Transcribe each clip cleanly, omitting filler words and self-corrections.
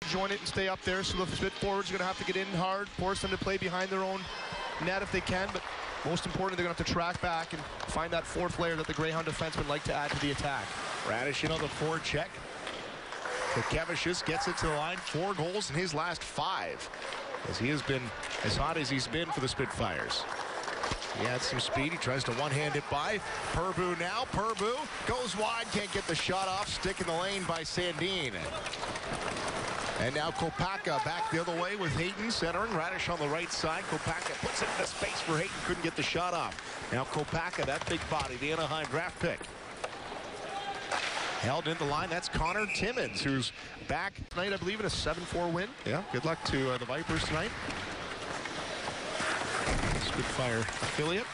join it and stay up there, so the spit forwards are going to have to get in hard, force them to play behind their own net if they can, but most importantly, they're going to have to track back and find that fourth layer that the Greyhound defensemen like to add to the attack. Radish in on the forecheck. Kevicius gets it to the line. 4 goals in his last 5, as he has been as hot as he's been for the Spitfires. He adds some speed. He tries to one-hand it by Purbu now. Purbu goes wide, can't get the shot off. Stick in the lane by Sandin. And now Kopaka back the other way with Hayton centering. Radish on the right side. Kopaka puts it into space for Hayton. Couldn't get the shot off. Now Kopaka, that big body, the Anaheim draft pick. Held in the line. That's Conor Timmins, who's back tonight, I believe, in a 7-4 win. Yeah, good luck to the Vipers tonight. Spitfire affiliate.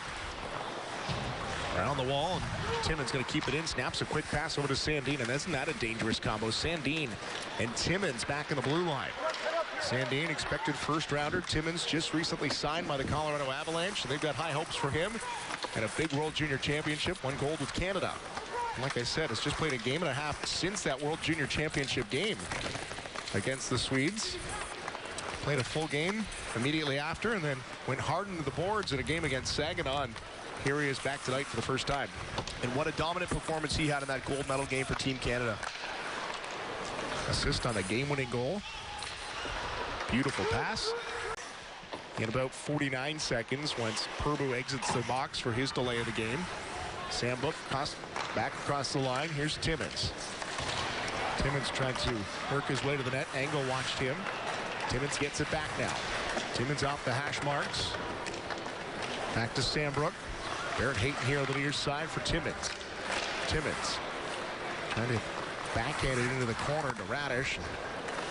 Around the wall, and Timmins going to keep it in. Snaps a quick pass over to Sandin, and isn't that a dangerous combo? Sandin and Timmins back in the blue line. Sandin, expected first-rounder. Timmins just recently signed by the Colorado Avalanche, and they've got high hopes for him. And a big World Junior Championship, 1 gold with Canada. And like I said, it's just played a game and a half since that World Junior Championship game against the Swedes. Played a full game immediately after, and then went hard into the boards in a game against Saginaw. And here he is back tonight for the first time. And what a dominant performance he had in that gold medal game for Team Canada. Assist on the game-winning goal. Beautiful pass. In about 49 seconds, once Purbu exits the box for his delay of the game. Sambuk back across the line. Here's Timmins. Timmins tried to work his way to the net. Angle watched him. Timmins gets it back now. Timmins off the hash marks. Back to Sambrook. Barrett Hayton here on the near side for Timmins. Timmins trying to backhand it into the corner to Radish.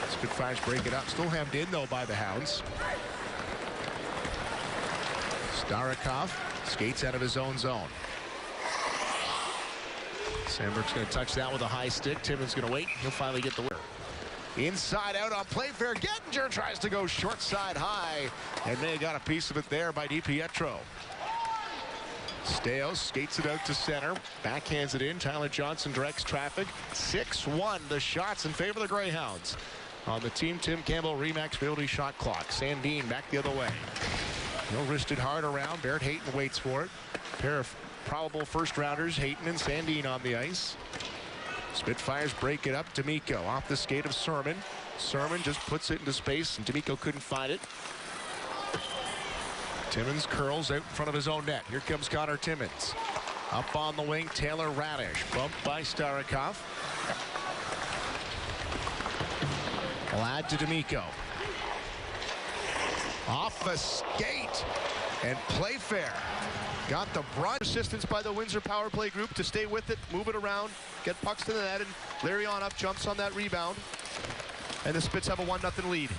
Spitfires break it up. Still hemmed in, though, by the Hounds. Starikov skates out of his own zone. Sambrook's going to touch that with a high stick. Timmins going to wait. He'll finally get the winner. Inside out on Playfair. Gettinger tries to go short side high, and they got a piece of it there by DiPietro. Steos skates it out to center. Backhands it in. Tyler Johnson directs traffic. 6-1 the shots in favor of the Greyhounds. On the Team Tim Campbell Remax penalty shot clock. Sandin back the other way. He'll wrist it hard around. Barrett Hayton waits for it. Pair of probable first-rounders, Hayton and Sandin on the ice. Spitfires break it up. D'Amico off the skate of Sermon. Sermon just puts it into space, and D'Amico couldn't find it. Timmins curls out in front of his own net. Here comes Conor Timmins. Up on the wing, Taylor Radish. Bumped by Starikov. Ladd to D'Amico. Off the skate. And Playfair got the brunt. Assistance by the Windsor power play group to stay with it, move it around, get pucks to the net, and Larry on up jumps on that rebound. And the Spits have a 1-0 lead.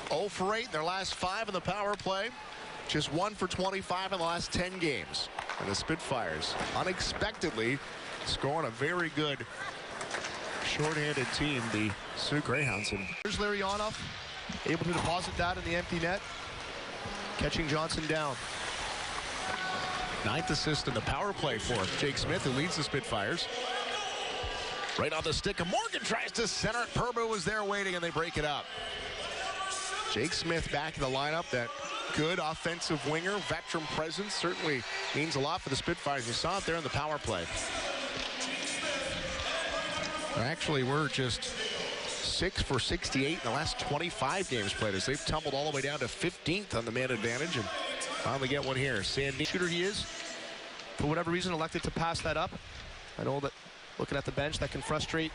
0 for 8 in their last 5 in the power play. Just 1 for 25 in the last 10 games. And the Spitfires unexpectedly scoring a very good short-handed team, the Sioux Greyhounds. And here's Larry Onoff, able to deposit that in the empty net, catching Johnson down. 9th assist in the power play for Jake Smith, who leads the Spitfires. Right on the stick, and Morgan tries to center it. Purbu was there waiting, and they break it up. Jake Smith back in the lineup. That good offensive winger, veteran presence, certainly means a lot for the Spitfires. You saw it there in the power play. Actually, we're just 6 for 68 in the last 25 games played, as they've tumbled all the way down to 15th on the man advantage, and finally get one here. Sandy, shooter he is, for whatever reason, elected to pass that up. I know that looking at the bench, that can frustrate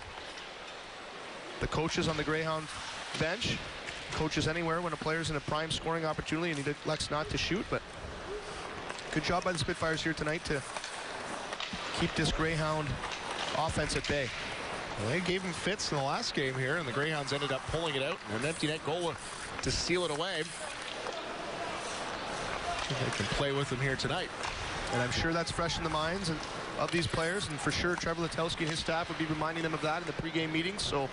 the coaches on the Greyhound bench. Coaches anywhere when a player's in a prime scoring opportunity and he elects not to shoot, but good job by the Spitfires here tonight to keep this Greyhound offense at bay. Well, they gave him fits in the last game here, and the Greyhounds ended up pulling it out. An empty net goal to seal it away. They can play with them here tonight. And I'm sure that's fresh in the minds of these players, and for sure Trevor Letowski and his staff would be reminding them of that in the pregame meetings. So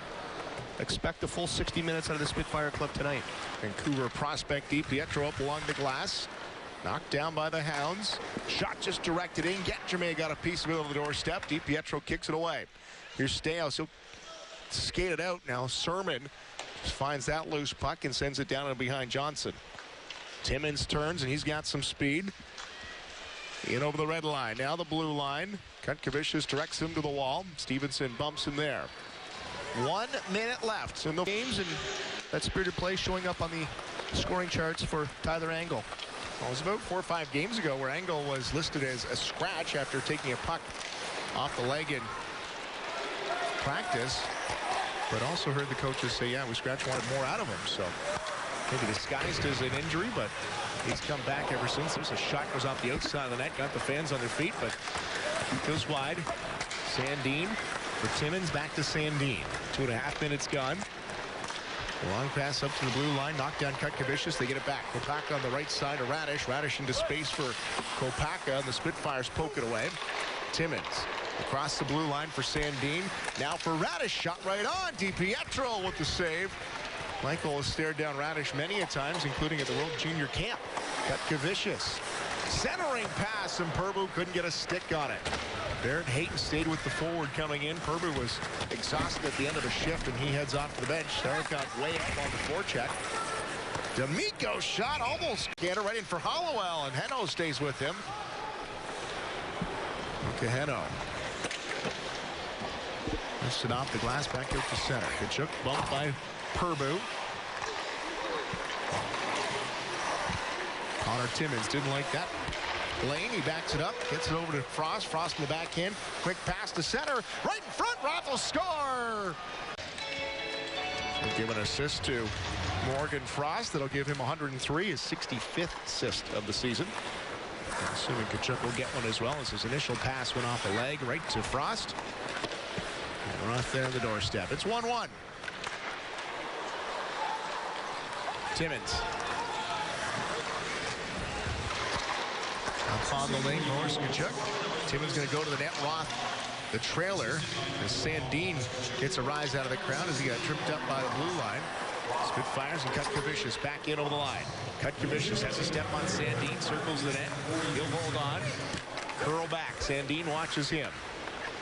expect a full 60 minutes out of the Spitfire club tonight. Vancouver prospect DiPietro up along the glass. Knocked down by the Hounds. Shot just directed in. Gettinger got a piece of it on the doorstep. DiPietro kicks it away. Here's Steos. He'll skate it out now. Sermon finds that loose puck and sends it down and behind Johnson. Timmins turns, and he's got some speed. In over the red line. Now the blue line. Kutkevicius directs him to the wall. Stevenson bumps him there. 1 minute left in the games, and that spirited play showing up on the scoring charts for Tyler Angle. Well, it was about 4 or 5 games ago where Angle was listed as a scratch after taking a puck off the leg in practice. But also heard the coaches say, yeah, we wanted more out of him. So maybe disguised as an injury, but he's come back ever since. There's a shot goes off the outside of the net, got the fans on their feet, but goes wide. Sandin for Timmins, back to Sandin. 2.5 minutes gone. Long pass up to the blue line, knocked down Kutkevicius. They get it back. Kopaka on the right side of Radish. Radish into space for Kopaka, and the Spitfires poke it away. Timmins across the blue line for Sandin. Now for Radish, shot right on. DiPietro with the save. Michael has stared down Radish many a times, including at the World Junior Camp. Kutkevicius. Centering pass, and Purbu couldn't get a stick on it. Barrett Hayton stayed with the forward coming in. Purbu was exhausted at the end of the shift, and he heads off to the bench. Sarikot way up on the forecheck. D'Amico shot, almost get it right in for Hollowell, and Heno stays with him. Okay, Heno. Lifts it off the glass, back out to center. Kachuk bumped by Purbu. Conor Timmins didn't like that. Lane, he backs it up, gets it over to Frost. Frost in the backhand. Quick pass to center. Right in front. Roth will score. We'll give an assist to Morgan Frost. That'll give him 103, his 65th assist of the season. I'm assuming Kachuk will get one as well, as his initial pass went off the leg right to Frost. And Roth there on the doorstep. It's 1-1. Timmins. Up on the lane, Norris Kachuk. Timmins going to go to the net. Roth, the trailer, as Sandin gets a rise out of the crowd as he got tripped up by the blue line. Spitfires and Kutkevicius back in over the line. Kutkevicius has a step on Sandin, circles the net. He'll hold on. Curl back. Sandin watches him.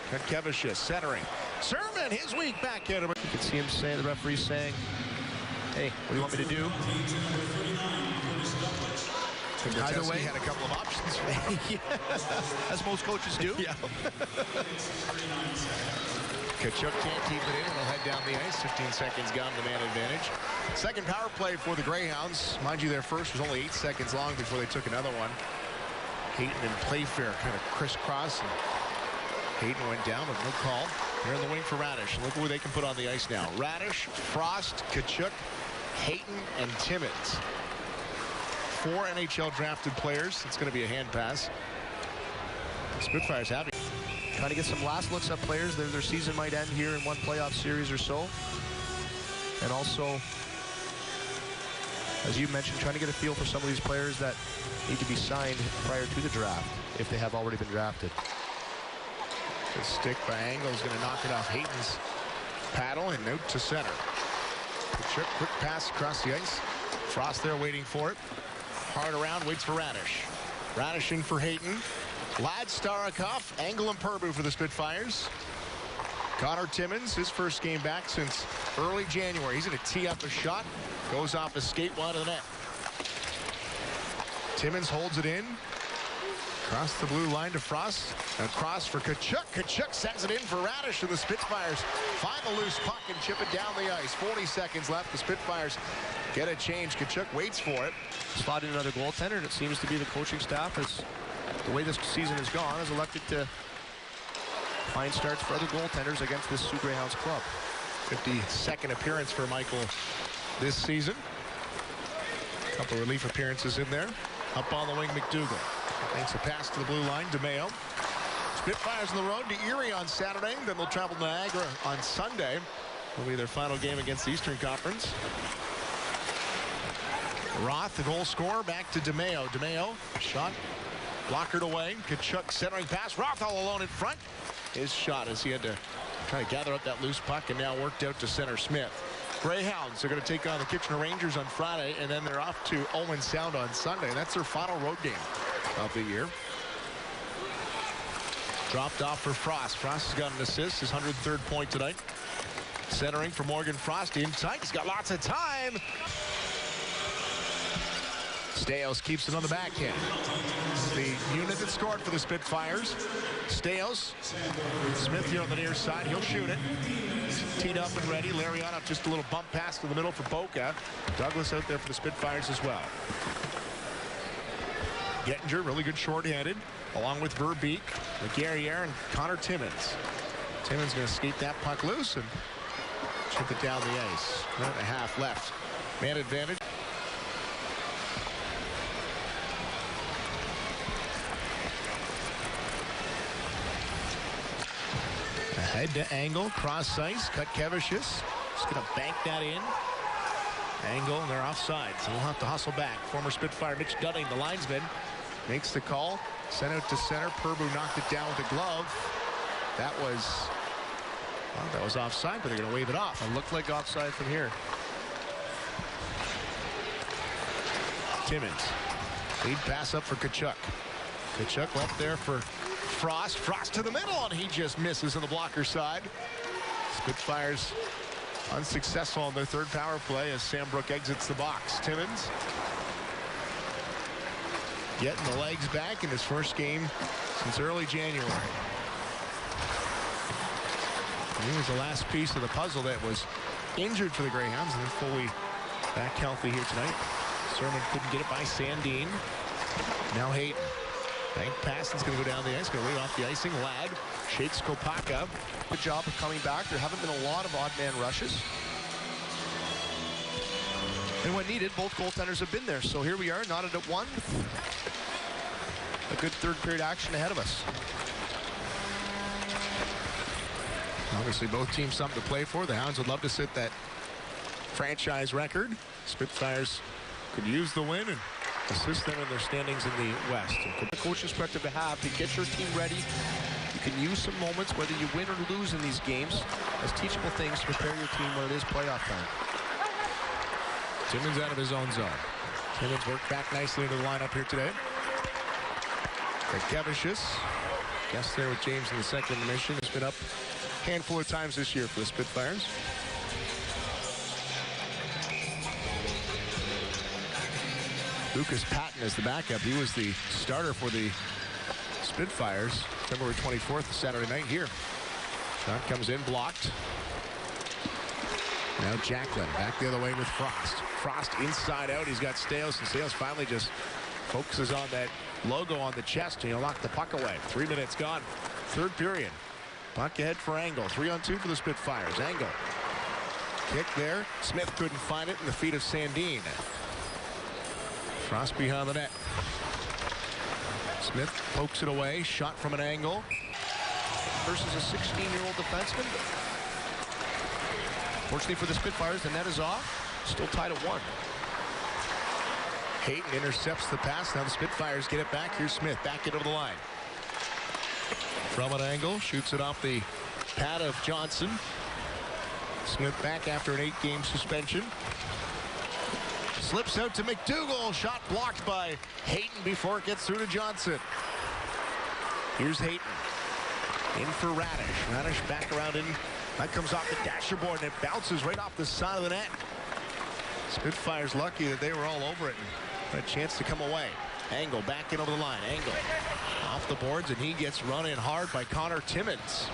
Kutkevicius centering. Sermon, his weak back at him. You can see him saying, the referee's saying, hey, what do you want me to do? Either way, had a couple of options. Yeah. As most coaches do. Yeah. Kachuk can't keep it in, and they'll head down the ice. 15 seconds gone, the man advantage. Second power play for the Greyhounds. Mind you, their first was only 8 seconds long before they took another one. Hayton and Playfair kind of crisscross, and Hayton went down with no call. They're in the wing for Radish. Look who they can put on the ice now. Radish, Frost, Kachuk, Hayton, and Timmins. 4 NHL drafted players. It's going to be a hand pass. Spitfires happy. Trying to get some last looks at players. Their season might end here in one playoff series or so. And also, as you mentioned, trying to get a feel for some of these players that need to be signed prior to the draft, if they have already been drafted. The stick by Angle is going to knock it off Hayton's paddle and out to center. Quick pass across the ice. Frost there waiting for it. Hard around, waits for Radish. Radish in for Hayton. Lad Starikov, Angle and Purbu for the Spitfires. Conor Timmins, his first game back since early January. He's going to tee up a shot. Goes off a skate wide of the net. Timmins holds it in. Across the blue line to Frost. Across for Kachuk. Kachuk sends it in for Radish, and the Spitfires find the loose puck and chip it down the ice. 40 seconds left. The Spitfires get a change. Kachuk waits for it. Slot in another goaltender, and it seems to be the coaching staff, as the way this season has gone, has elected to find starts for other goaltenders against this Sioux Greyhounds club. 52nd appearance for Michael this season. A couple of relief appearances in there. Up on the wing, McDougall. Thanks a pass to the blue line, DeMeo. Spitfires on the road to Erie on Saturday. Then they'll travel to Niagara on Sunday. It'll be their final game against the Eastern Conference. Roth, the goal scorer, back to DeMeo. DeMeo, shot, blockered away. Kachuk centering pass. Roth all alone in front. His shot as he had to try to gather up that loose puck, and now worked out to center Smith. Greyhounds are going to take on the Kitchener Rangers on Friday, and then they're off to Owen Sound on Sunday. That's their final road game of the year. Dropped off for Frost. Frost has got an assist, his 103rd point tonight. Centering for Morgan Frost in tight. He's got lots of time. Staios keeps it on the backhand. The unit that scored for the Spitfires. Staios. Smith here on the near side. He'll shoot it. Teed up and ready. Lariano just a little bump pass to the middle for Boca. Douglas out there for the Spitfires as well. Gettinger, really good short-handed, along with Verbeek, LeGarriere, and Conor Timmins. Timmins going to skate that puck loose and chip it down the ice. 1.5 left. Man advantage. Ahead to Angle, cross ice, Kutkevicius. Just going to bank that in. Angle, and they're offside, so we'll have to hustle back. Former Spitfire Mitch Dunning, the linesman, makes the call. Sent out to center. Purbu knocked it down with a glove. That was offside, but they're going to wave it off. It looked like offside from here. Timmins. Lead pass up for Tkachuk. Tkachuk left there for Frost. Frost to the middle, and he just misses on the blocker side. Spitfires unsuccessful on their third power play as Sam Brook exits the box. Timmins getting the legs back in his first game since early January. And he was the last piece of the puzzle that was injured for the Greyhounds and then fully back healthy here tonight. Sermon couldn't get it by Sandin. Now Hayden. Bank pass is going to go down the ice. Going to lead off the icing. Ladd shakes Kopaka. Good job of coming back. There haven't been a lot of odd man rushes. And when needed, both goaltenders have been there. So here we are, knotted at 1. A good third period action ahead of us. Obviously, both teams something to play for. The Hounds would love to set that franchise record. Spitfires could use the win and assist them in their standings in the West. The coach's perspective to have to get your team ready. You can use some moments, whether you win or lose in these games, as teachable things to prepare your team when it is playoff time. Timmins out of his own zone. Timmins worked back nicely into the lineup here today. Kutkevicius, guest there with James in the second intermission, has been up a handful of times this year for the Spitfires. Lucas Patton is the backup. He was the starter for the Spitfires February 24th, Saturday night here. Shot comes in, blocked. Now Jacklin back the other way with Frost. Frost inside out. He's got Staios, and Staios finally just focuses on that logo on the chest, and he'll knock the puck away. 3 minutes gone. Third period. Puck ahead for Angle. 3-on-2 for the Spitfires. Angle. Kick there. Smith couldn't find it in the feet of Sandin. Frost behind the net. Smith pokes it away. Shot from an angle. Versus a 16-year-old defenseman. Fortunately for the Spitfires, the net is off. Still tied at 1. Hayden intercepts the pass. Now the Spitfires get it back. Here's Smith back into the line. From an angle, shoots it off the pad of Johnson. Smith back after an 8-game suspension. Slips out to McDougall. Shot blocked by Hayden before it gets through to Johnson. Here's Hayden. In for Radish. Radish back around in. That comes off the dasher board and it bounces right off the side of the net. Spitfires lucky that they were all over it and had a chance to come away. Angle back in over the line. Angle off the boards, and he gets run in hard by Conor Timmins.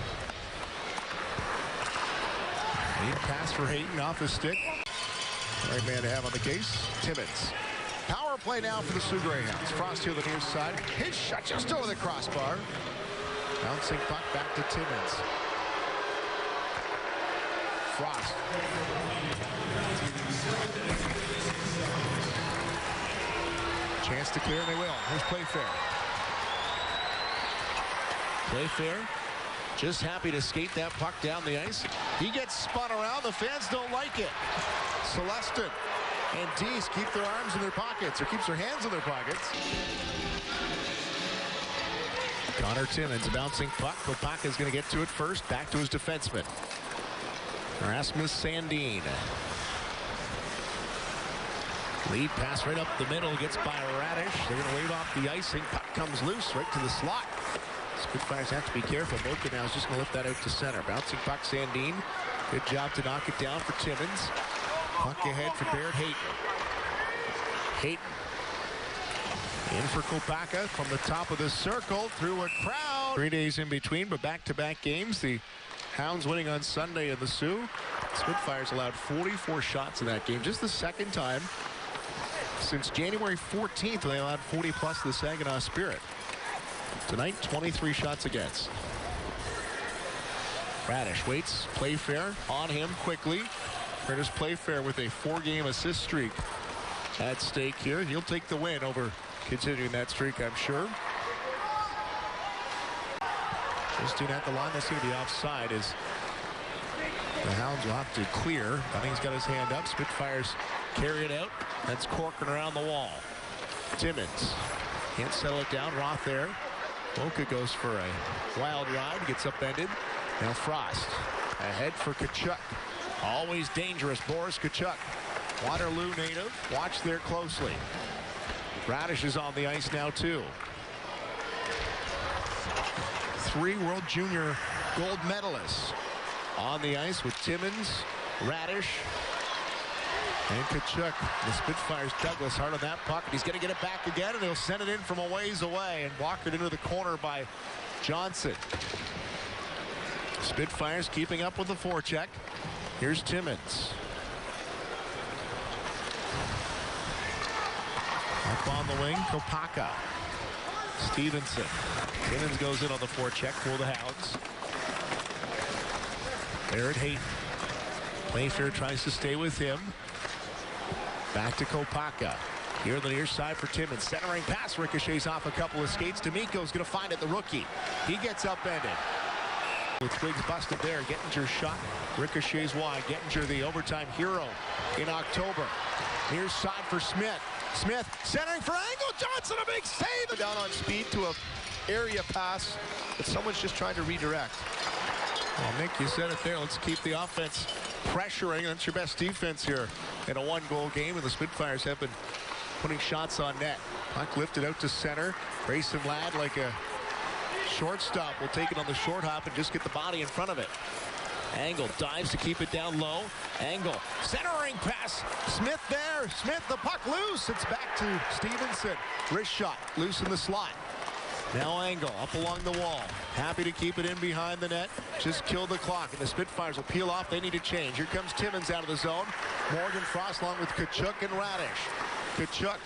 Lead pass for Hayden off his stick. Right man to have on the case, Timmins. Power play now for the Sioux Greyhounds. Frost here on the near side. His shot just over the crossbar. Bouncing puck back to Timmins. Frost. Chance to clear, and they will. Here's Playfair. Playfair just happy to skate that puck down the ice. He gets spun around. The fans don't like it. Celestin and Deese keep their arms in their pockets, or keeps their hands in their pockets. Conor Timmins, a bouncing puck. Kopaka's going to get to it first. Back to his defenseman. Rasmus Sandin. Lead pass right up the middle, gets by Radish. They're going to wave off the icing. Puck comes loose right to the slot. Spitfires have to be careful. Boca now is just going to lift that out to center. Bouncing puck, Sandin. Good job to knock it down for Timmins. Puck ahead for Barrett Hayton. Hayton in for Kopaka from the top of the circle through a crowd. 3 days in between, but back-to-back games. The Hounds winning on Sunday in the Sioux. Spitfires allowed 44 shots in that game. Just the second time since January 14th when they allowed 40+ to the Saginaw Spirit. Tonight, 23 shots against. Radish waits. Playfair on him quickly. Curtis Playfair with a 4-game assist streak at stake here. He'll take the win over continuing that streak, I'm sure. Just at the line, that's going to be offside as the Hounds will have to clear. Dunning's got his hand up. Spitfires carry it out. That's Corcoran around the wall. Timmins can't settle it down. Roth there. Boca goes for a wild ride. Gets upended. Now Frost ahead for Tkachuk. Always dangerous, Boris Tkachuk. Waterloo native. Watch there closely. Radish is on the ice now too. 3 World Junior gold medalists on the ice with Timmins, Radish, and Tkachuk. The Spitfires Douglas hard on that puck. He's going to get it back again, and he'll send it in from a ways away and walk it into the corner by Johnson. Spitfires keeping up with the forecheck. Here's Timmins. Up on the wing, Kopaka. Stevenson. Timmins goes in on the forecheck for the Hounds. Barrett Hayton. Playfair tries to stay with him. Back to Kopaka. Here on the near side for Timmins. Centering pass ricochets off a couple of skates. D'Amico's going to find it, the rookie. He gets upended. With Twiggs busted there. Gettinger's shot ricochets wide. Gettinger, the overtime hero in October. Near side for Smith. Smith centering for Angle. Johnson, a big save. Down on speed to a area pass, but someone's just trying to redirect. Well, Nick, you said it there. Let's keep the offense pressuring. That's your best defense here in a 1-goal game, and the Spitfires have been putting shots on net. Puck lifted out to center. Grayson Ladd, like a shortstop, will take it on the short hop and just get the body in front of it. Angle dives to keep it down low. Angle centering pass. Smith there. Smith, the puck loose. It's back to Stevenson. Wrist shot loose in the slot. Now Angle up along the wall. Happy to keep it in behind the net. Just kill the clock, and the Spitfires will peel off. They need to change. Here comes Timmins out of the zone. Morgan Frost along with Tkachuk and Radish. Tkachuk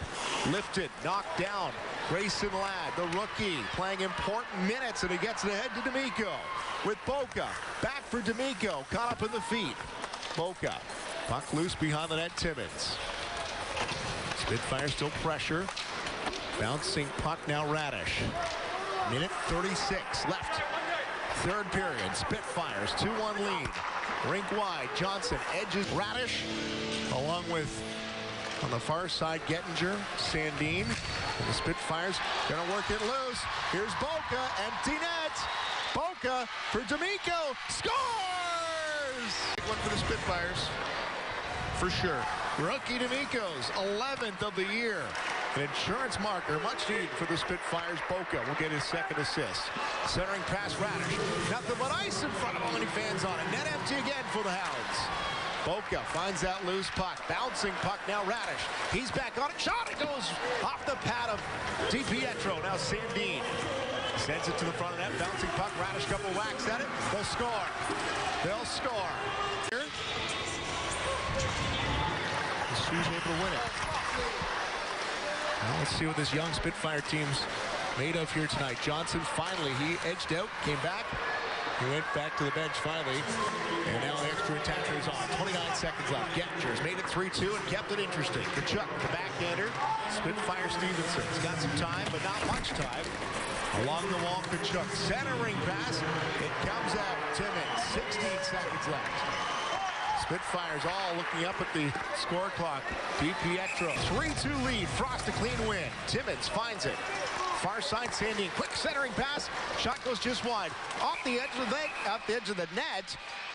lifted, knocked down. Grayson Ladd, the rookie, playing important minutes, and he gets it ahead to D'Amico. With Boca, back for D'Amico, caught up in the feet. Boca, puck loose behind the net, Timmins. Spitfire still pressure. Bouncing puck now, Radish. Minute 36 left. Third period, Spitfires 2-1 lead. Rink wide, Johnson edges Radish, along with, on the far side, Gettinger, Sandin. And the Spitfires gonna work it loose. Here's Boca, empty net. Boca for D'Amico, scores! One for the Spitfires, for sure. Rookie D'Amico's 11th of the year. An insurance marker, much needed for the Spitfires. Boca will get his second assist. Centering pass, Radish. Nothing but ice in front of him, and he fans on it. Net empty again for the Hounds. Boca finds that loose puck. Bouncing puck now, Radish. He's back on it. Shot, it goes off the pad of DiPietro. Now Sandin sends it to the front of net. Bouncing puck, Radish, couple whacks at it. They'll score. They'll score. The Sioux's able to win it. Well, let's see what this young Spitfire team's made of here tonight. Johnson finally, he edged out, came back. He went back to the bench finally. And now extra attacker is on. 29 seconds left. Gettinger's made it 3-2 and kept it interesting. Tkachuk, the backhander. Spitfire Stevenson. He's got some time, but not much time. Along the wall, Tkachuk. Centering pass. It comes out. Timmins. 16 seconds left. Spitfires all looking up at the score clock. DiPietro, 3-2 lead. Frost a clean win. Timmins finds it. Far side, Sandin. Quick centering pass. Shot goes just wide. Off the edge of the net.